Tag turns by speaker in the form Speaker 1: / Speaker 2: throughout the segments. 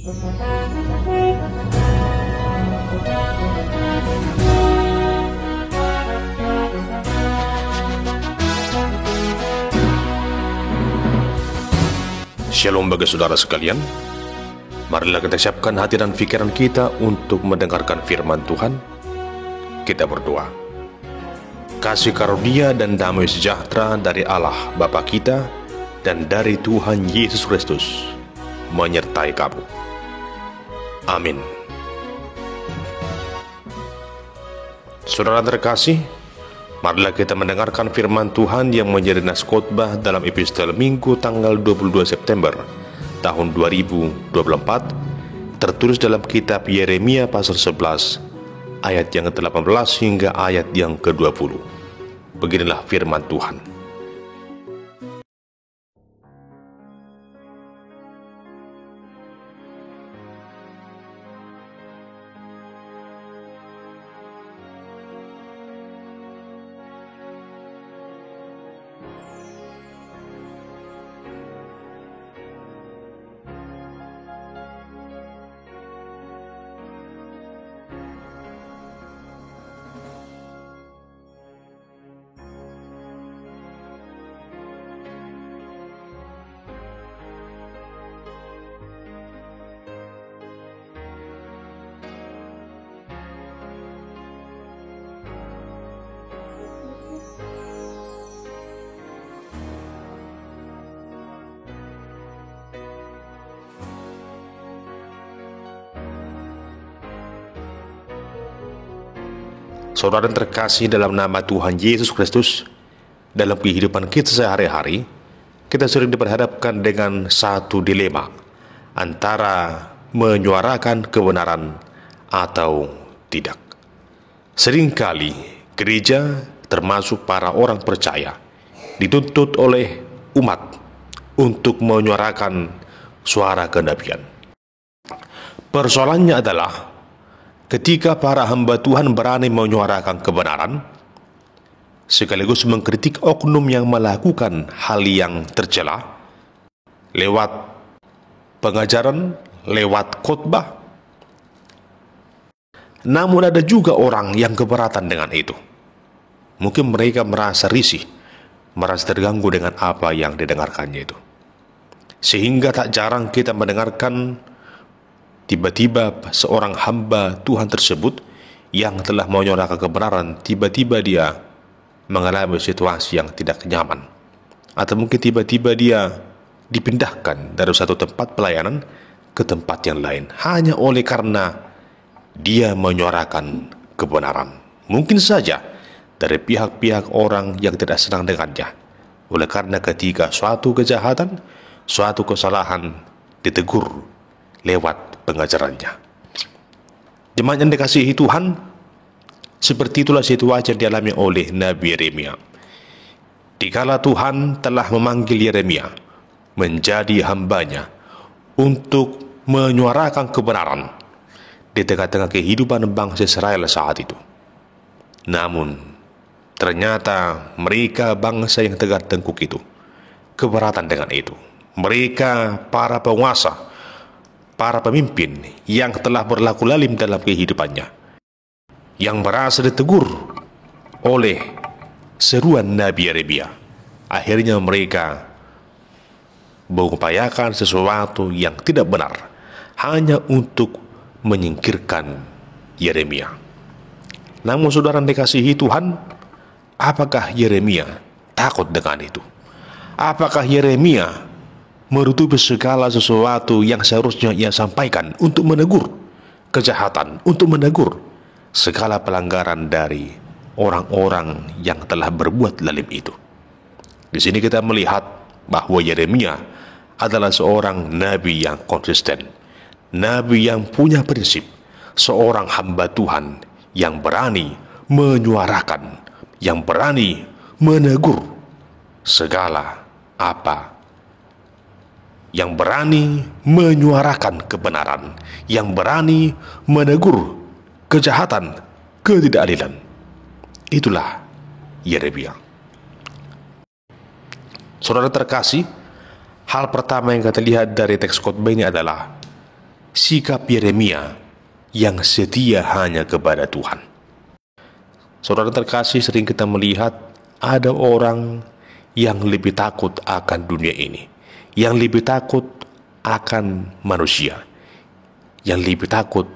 Speaker 1: Shalom bagi saudara sekalian. Marilah kita siapkan hati dan pikiran kita untuk mendengarkan firman Tuhan. Kita berdoa. Kasih karunia dan damai sejahtera dari Allah Bapa kita dan dari Tuhan Yesus Kristus menyertai kamu. Amin. Saudara terkasih, marilah kita mendengarkan firman Tuhan yang menjadi nas khotbah dalam epistel Minggu tanggal 22 September tahun 2024, tertulis dalam kitab Yeremia pasal 11 ayat yang ke-18 hingga ayat yang ke-20. Beginilah firman Tuhan. Saudara yang terkasih dalam nama Tuhan Yesus Kristus, dalam kehidupan kita sehari-hari, kita sering diperhadapkan dengan satu dilema antara menyuarakan kebenaran atau tidak. Seringkali gereja, termasuk para orang percaya, dituntut oleh umat untuk menyuarakan suara kenabian. Persoalannya adalah ketika para hamba Tuhan berani menyuarakan kebenaran, sekaligus mengkritik oknum yang melakukan hal yang tercela, lewat pengajaran, lewat khotbah. Namun ada juga orang yang keberatan dengan itu. Mungkin mereka merasa risih, merasa terganggu dengan apa yang didengarkannya itu. Sehingga tak jarang kita mendengarkan tiba-tiba seorang hamba Tuhan tersebut yang telah menyuarakan kebenaran, tiba-tiba dia mengalami situasi yang tidak nyaman. Atau mungkin tiba-tiba dia dipindahkan dari satu tempat pelayanan ke tempat yang lain, hanya oleh karena dia menyuarakan kebenaran. Mungkin saja dari pihak-pihak orang yang tidak senang dengannya, oleh karena ketika suatu kejahatan, suatu kesalahan ditegur lewat pengajarannya. Jemaat yang dikasihi Tuhan, seperti itulah situasi yang dialami oleh Nabi Yeremia. Dikala Tuhan telah memanggil Yeremia menjadi hambanya untuk menyuarakan kebenaran di tengah-tengah kehidupan bangsa Israel saat itu. Namun ternyata mereka bangsa yang tegar tengkuk itu keberatan dengan itu. Mereka para penguasa, para pemimpin yang telah berlaku lalim dalam kehidupannya, yang merasa ditegur oleh seruan Nabi Yeremia, akhirnya mereka mengupayakan sesuatu yang tidak benar hanya untuk menyingkirkan Yeremia. Namun saudara yang dikasihi Tuhan, apakah Yeremia takut dengan itu? Apakah Yeremia menutupi segala sesuatu yang seharusnya ia sampaikan untuk menegur kejahatan, untuk menegur segala pelanggaran dari orang-orang yang telah berbuat lalim itu? Di sini kita melihat bahwa Yeremia adalah seorang nabi yang konsisten, nabi yang punya prinsip, seorang hamba Tuhan yang berani menyuarakan, yang berani menegur segala apa, yang berani menyuarakan kebenaran, yang berani menegur kejahatan, ketidakadilan. Itulah Yeremia. Saudara terkasih, hal pertama yang kita lihat dari teks khotbah ini adalah sikap Yeremia yang setia hanya kepada Tuhan. Saudara terkasih, sering kita melihat ada orang yang lebih takut akan dunia ini, yang lebih takut akan manusia, yang lebih takut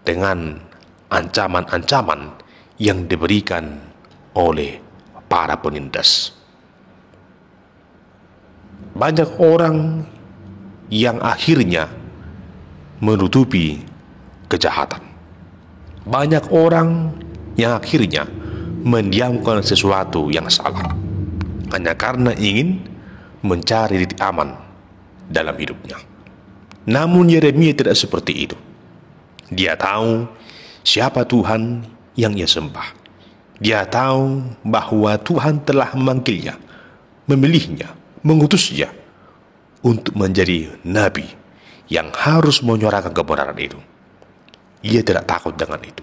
Speaker 1: dengan ancaman-ancaman yang diberikan oleh para penindas. Banyak orang yang akhirnya menutupi kejahatan. Banyak orang yang akhirnya mendiamkan sesuatu yang salah hanya karena ingin mencari titik aman dalam hidupnya. Namun Yeremia tidak seperti itu. Dia tahu siapa Tuhan yang ia sembah. Dia tahu bahwa Tuhan telah memanggilnya, memilihnya, mengutusnya untuk menjadi nabi yang harus menyuarakan kebenaran itu. Ia tidak takut dengan itu.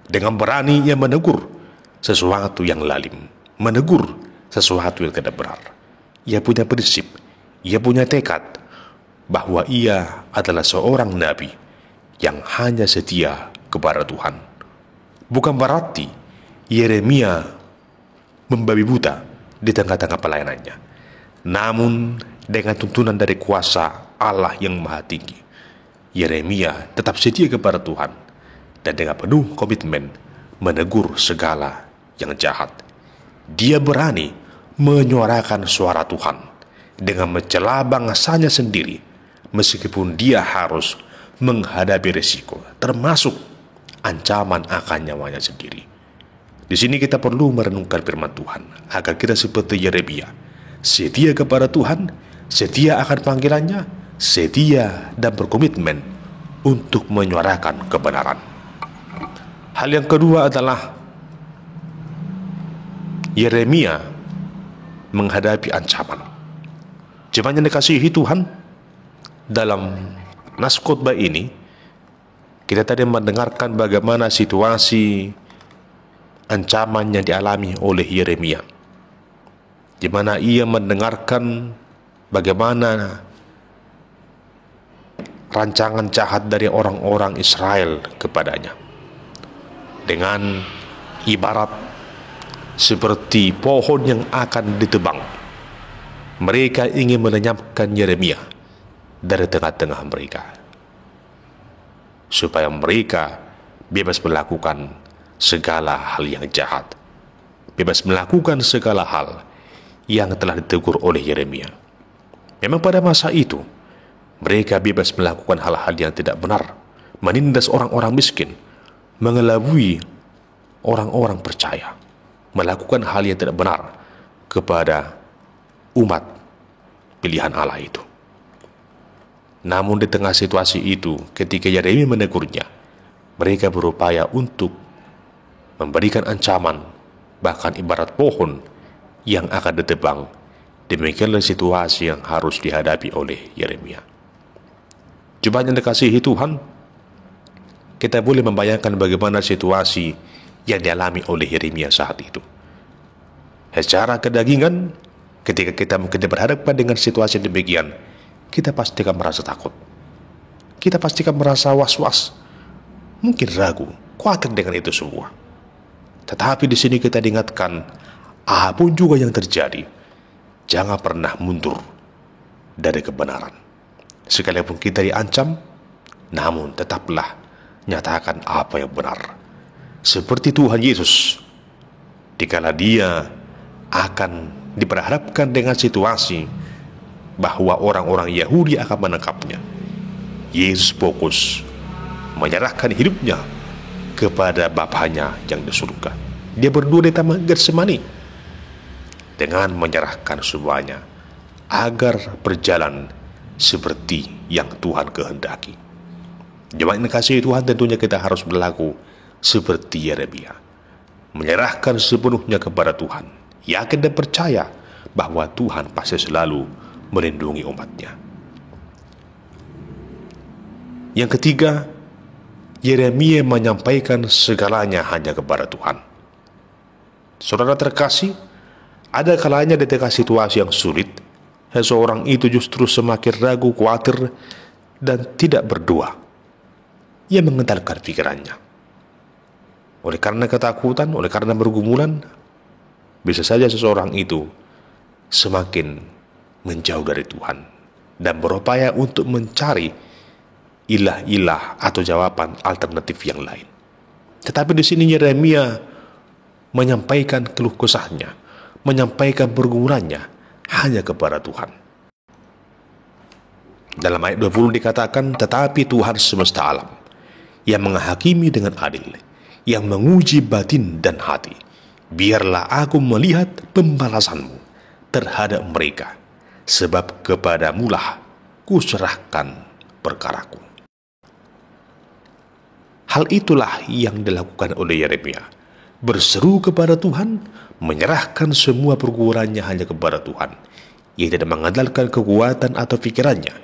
Speaker 1: Dengan berani ia menegur sesuatu yang lalim, menegur sesuatu yang tidak benar. Ia punya prinsip, ia punya tekad bahwa ia adalah seorang nabi yang hanya setia kepada Tuhan. Bukan berarti Yeremia membabi buta di tengah-tengah pelayanannya. Namun dengan tuntunan dari kuasa Allah yang Maha Tinggi, Yeremia tetap setia kepada Tuhan dan dengan penuh komitmen menegur segala yang jahat. Dia berani menyuarakan suara Tuhan dengan mencela bangsanya sendiri, meskipun dia harus menghadapi risiko, termasuk ancaman akan nyawanya sendiri. Di sini kita perlu merenungkan firman Tuhan agar kita seperti Yeremia, setia kepada Tuhan, setia akan panggilannya, setia dan berkomitmen untuk menyuarakan kebenaran. Hal yang kedua adalah Yeremia menghadapi ancaman. Jemaat yang dikasihi Tuhan, dalam nas khotbah ini kita tadi mendengarkan bagaimana situasi ancaman yang dialami oleh Yeremia, di mana ia mendengarkan bagaimana rancangan jahat dari orang-orang Israel kepadanya, dengan ibarat seperti pohon yang akan ditebang. Mereka ingin melenyapkan Yeremia dari tengah-tengah mereka, supaya mereka bebas melakukan segala hal yang jahat, bebas melakukan segala hal yang telah ditegur oleh Yeremia. Memang pada masa itu mereka bebas melakukan hal-hal yang tidak benar, menindas orang-orang miskin, mengelabui orang-orang percaya, melakukan hal yang tidak benar kepada umat pilihan Allah itu. Namun di tengah situasi itu, ketika Yeremia menegurnya, mereka berupaya untuk memberikan ancaman, bahkan ibarat pohon yang akan ditebang. Demikianlah situasi yang harus dihadapi oleh Yeremia. Jemaat yang dikasihi Tuhan, kita boleh membayangkan bagaimana situasi yang dialami oleh Yeremia saat itu. Secara kedagingan, ketika kita mungkin berhadapan dengan situasi demikian, kita pasti akan merasa takut. Kita pasti akan merasa was-was, mungkin ragu, khawatir dengan itu semua. Tetapi di sini kita diingatkan, apapun juga yang terjadi, jangan pernah mundur dari kebenaran. Sekalipun kita diancam, namun tetaplah nyatakan apa yang benar. Seperti Tuhan Yesus, dikala dia akan diperhadapkan dengan situasi bahwa orang-orang Yahudi akan menangkapnya, Yesus fokus menyerahkan hidupnya kepada Bapanya yang di surga. Dia berdoa di Taman Getsemani dengan menyerahkan semuanya agar berjalan seperti yang Tuhan kehendaki. Jemaat yang dikasihi Tuhan, tentunya kita harus berlaku seperti Yeremia, menyerahkan sepenuhnya kepada Tuhan, yakin dan percaya bahwa Tuhan pasti selalu melindungi umatnya. Yang ketiga, Yeremia menyampaikan segalanya hanya kepada Tuhan. Saudara terkasih, ada kalanya di tengah situasi yang sulit, seseorang itu justru semakin ragu, khawatir, dan tidak berdoa. Ia mengendalikan pikirannya. Oleh karena ketakutan, oleh karena pergumulan, bisa saja seseorang itu semakin menjauh dari Tuhan dan berupaya untuk mencari ilah-ilah atau jawaban alternatif yang lain. Tetapi di sini Yeremia menyampaikan keluh kesahnya, menyampaikan pergumulannya hanya kepada Tuhan. Dalam ayat 20 dikatakan, tetapi Tuhan semesta alam yang menghakimi dengan adil, yang menguji batin dan hati, biarlah aku melihat pembalasanmu terhadap mereka, sebab kepadamulah kuserahkan perkaraku. Hal itulah yang dilakukan oleh Yeremia, berseru kepada Tuhan, menyerahkan semua pergumulannya hanya kepada Tuhan. Ia tidak mengandalkan kekuatan atau pikirannya.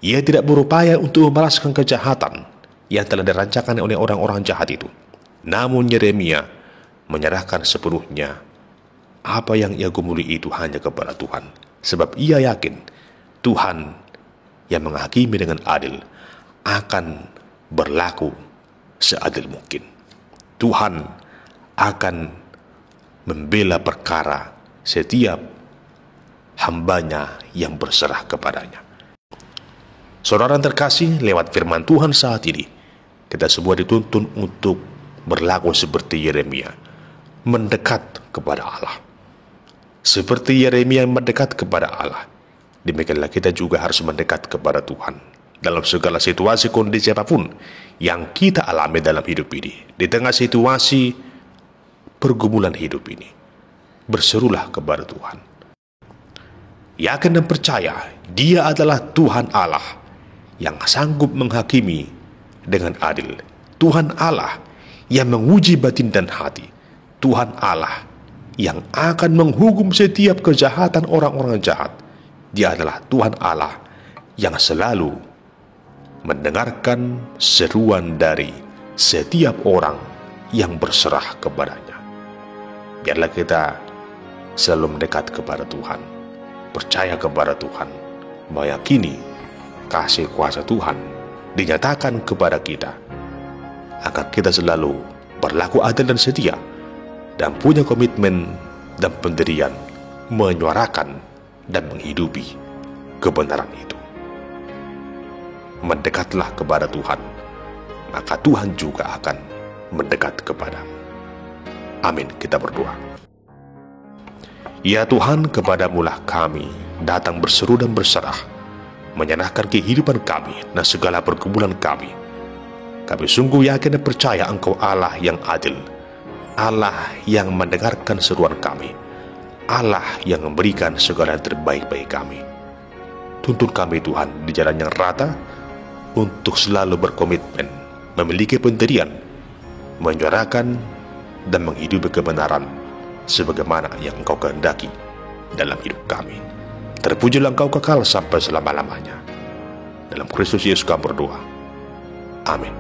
Speaker 1: Ia tidak berupaya untuk membalaskan kejahatan yang telah dirancangkan oleh orang-orang jahat itu. Namun Yeremia menyerahkan sepenuhnya apa yang ia gumuli itu hanya kepada Tuhan. Sebab ia yakin Tuhan yang menghakimi dengan adil akan berlaku seadil mungkin. Tuhan akan membela perkara setiap hambanya yang berserah kepadanya. Saudara yang terkasih, lewat firman Tuhan saat ini, kita semua dituntun untuk berlaku seperti Yeremia, mendekat kepada Allah. Seperti Yeremia mendekat kepada Allah, demikianlah kita juga harus mendekat kepada Tuhan. Dalam segala situasi kondisi apapun yang kita alami dalam hidup ini, di tengah situasi pergumulan hidup ini, berserulah kepada Tuhan. Yakin dan percaya, Dia adalah Tuhan Allah yang sanggup menghakimi dengan adil. Tuhan Allah yang menguji batin dan hati. Tuhan Allah yang akan menghukum setiap kejahatan orang-orang jahat. Dia adalah Tuhan Allah yang selalu mendengarkan seruan dari setiap orang yang berserah kepadanya. Biarlah kita selalu mendekat kepada Tuhan, percaya kepada Tuhan, meyakini kasih kuasa Tuhan dinyatakan kepada kita, agar kita selalu berlaku adil dan setia, dan punya komitmen dan pendirian menyuarakan dan menghidupi kebenaran itu. Mendekatlah kepada Tuhan, maka Tuhan juga akan mendekat kepadamu. Amin. Kita berdoa. Ya Tuhan, kepadamulah kami datang berseru dan berserah, menyerahkan kehidupan kami dan segala pergumulan kami. Kami sungguh yakin dan percaya Engkau Allah yang adil, Allah yang mendengarkan seruan kami, Allah yang memberikan segala yang terbaik bagi kami. Tuntun kami Tuhan di jalan yang rata, untuk selalu berkomitmen, memiliki pendirian, menyuarakan dan menghidupi kebenaran sebagaimana yang Engkau kehendaki dalam hidup kami. Terpujilah Engkau kekal sampai selama-lamanya. Dalam Kristus Yesus kami berdoa. Amin.